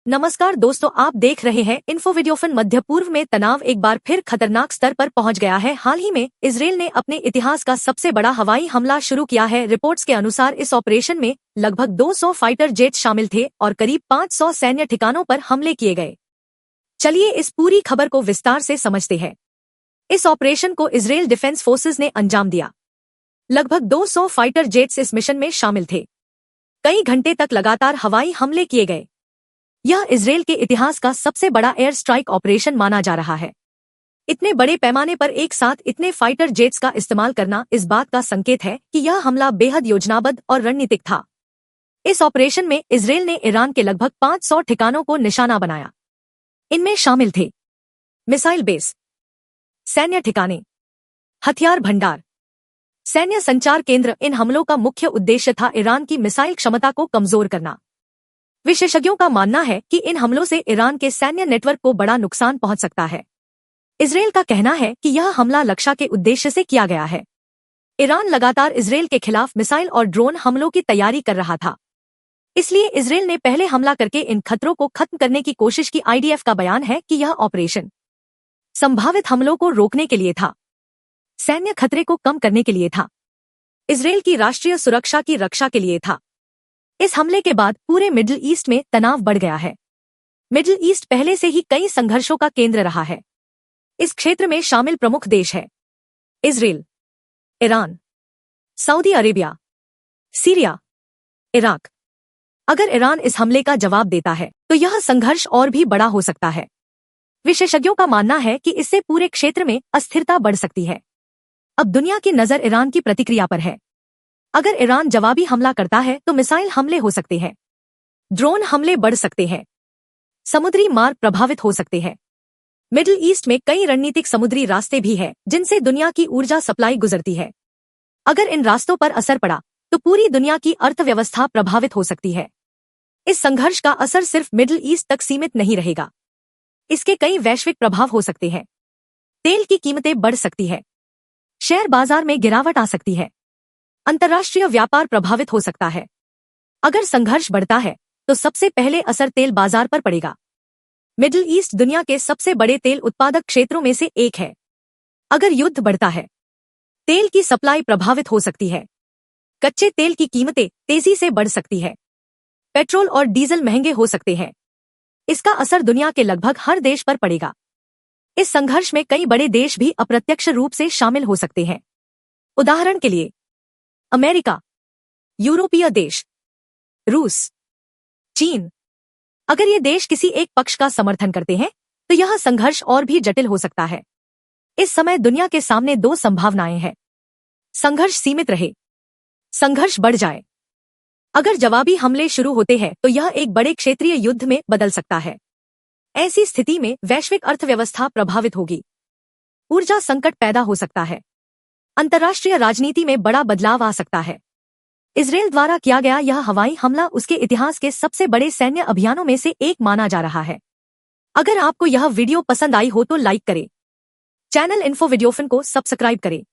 नमस्कार दोस्तों, आप देख रहे हैं इन्फो वीडियोफिन। मध्य पूर्व में तनाव एक बार फिर खतरनाक स्तर पर पहुंच गया है। हाल ही में इजरायल ने अपने इतिहास का सबसे बड़ा हवाई हमला शुरू किया है। रिपोर्ट्स के अनुसार इस ऑपरेशन में लगभग 200 फाइटर जेट शामिल थे और करीब 500 सैन्य ठिकानों पर हमले किए गए। चलिए इस पूरी खबर को विस्तार से समझते हैं। इस ऑपरेशन को इजरायल डिफेंस फोर्सेज ने अंजाम दिया। लगभग 200 फाइटर जेट्स इस मिशन में शामिल थे। कई घंटे तक लगातार हवाई हमले किए गए। यह इजरायल के इतिहास का सबसे बड़ा एयर स्ट्राइक ऑपरेशन माना जा रहा है। इतने बड़े पैमाने पर एक साथ इतने फाइटर जेट्स का इस्तेमाल करना इस बात का संकेत है कि यह हमला बेहद योजनाबद्ध और रणनीतिक था। इस ऑपरेशन में इजरायल ने ईरान के लगभग 500 ठिकानों को निशाना बनाया। इनमें शामिल थे मिसाइल बेस, सैन्य ठिकाने, हथियार भंडार, सैन्य संचार केंद्र। इन हमलों का मुख्य उद्देश्य था ईरान की मिसाइल क्षमता को कमजोर करना। विशेषज्ञों का मानना है कि इन हमलों से ईरान के सैन्य नेटवर्क को बड़ा नुकसान पहुंच सकता है। इजरायल का कहना है कि यह हमला लक्ष्य के उद्देश्य से किया गया है। ईरान लगातार इजरायल के खिलाफ मिसाइल और ड्रोन हमलों की तैयारी कर रहा था, इसलिए इजरायल ने पहले हमला करके इन खतरों को खत्म करने की कोशिश की। आईडीएफ का बयान है कि यह ऑपरेशन संभावित हमलों को रोकने के लिए था, सैन्य खतरे को कम करने के लिए था, इजरायल की राष्ट्रीय सुरक्षा की रक्षा के लिए था। इस हमले के बाद पूरे मिडिल ईस्ट में तनाव बढ़ गया है। मिडिल ईस्ट पहले से ही कई संघर्षों का केंद्र रहा है। इस क्षेत्र में शामिल प्रमुख देश है Israel, Iran, Saudi Arabia, Syria, Iraq. अगर ईरान इस हमले का जवाब देता है तो यह संघर्ष और भी बड़ा हो सकता है। विशेषज्ञों का मानना है कि इससे पूरे क्षेत्र में अस्थिरता बढ़ सकती है। अब दुनिया की नजर ईरान की प्रतिक्रिया पर है। अगर ईरान जवाबी हमला करता है तो मिसाइल हमले हो सकते हैं, ड्रोन हमले बढ़ सकते हैं, समुद्री मार्ग प्रभावित हो सकते हैं। मिडिल ईस्ट में कई रणनीतिक समुद्री रास्ते भी हैं जिनसे दुनिया की ऊर्जा सप्लाई गुजरती है। अगर इन रास्तों पर असर पड़ा तो पूरी दुनिया की अर्थव्यवस्था प्रभावित हो सकती है। इस संघर्ष का असर सिर्फ मिडिल ईस्ट तक सीमित नहीं रहेगा, इसके कई वैश्विक प्रभाव हो सकते हैं। तेल की कीमतें बढ़ सकती है, शेयर बाजार में गिरावट आ सकती है, अंतर्राष्ट्रीय व्यापार प्रभावित हो सकता है। अगर संघर्ष बढ़ता है तो सबसे पहले असर तेल बाजार पर पड़ेगा। मिडिल ईस्ट दुनिया के सबसे बड़े तेल उत्पादक क्षेत्रों में से एक है। अगर युद्ध बढ़ता है, तेल की सप्लाई प्रभावित हो सकती है, कच्चे तेल की कीमतें तेजी से बढ़ सकती है, पेट्रोल और डीजल महंगे हो सकते हैं। इसका असर दुनिया के लगभग हर देश पर पड़ेगा। इस संघर्ष में कई बड़े देश भी अप्रत्यक्ष रूप से शामिल हो सकते हैं। उदाहरण के लिए अमेरिका, यूरोपीय देश, रूस, चीन। अगर ये देश किसी एक पक्ष का समर्थन करते हैं तो यह संघर्ष और भी जटिल हो सकता है। इस समय दुनिया के सामने दो संभावनाएं हैं: संघर्ष सीमित रहे, संघर्ष बढ़ जाए। अगर जवाबी हमले शुरू होते हैं तो यह एक बड़े क्षेत्रीय युद्ध में बदल सकता है। ऐसी स्थिति में वैश्विक अर्थव्यवस्था प्रभावित होगी, ऊर्जा संकट पैदा हो सकता है, अंतर्राष्ट्रीय राजनीति में बड़ा बदलाव आ सकता है। इजरायल द्वारा किया गया यह हवाई हमला उसके इतिहास के सबसे बड़े सैन्य अभियानों में से एक माना जा रहा है। अगर आपको यह वीडियो पसंद आई हो तो लाइक करें, चैनल इन्फो वीडियोफिन को सब्सक्राइब करें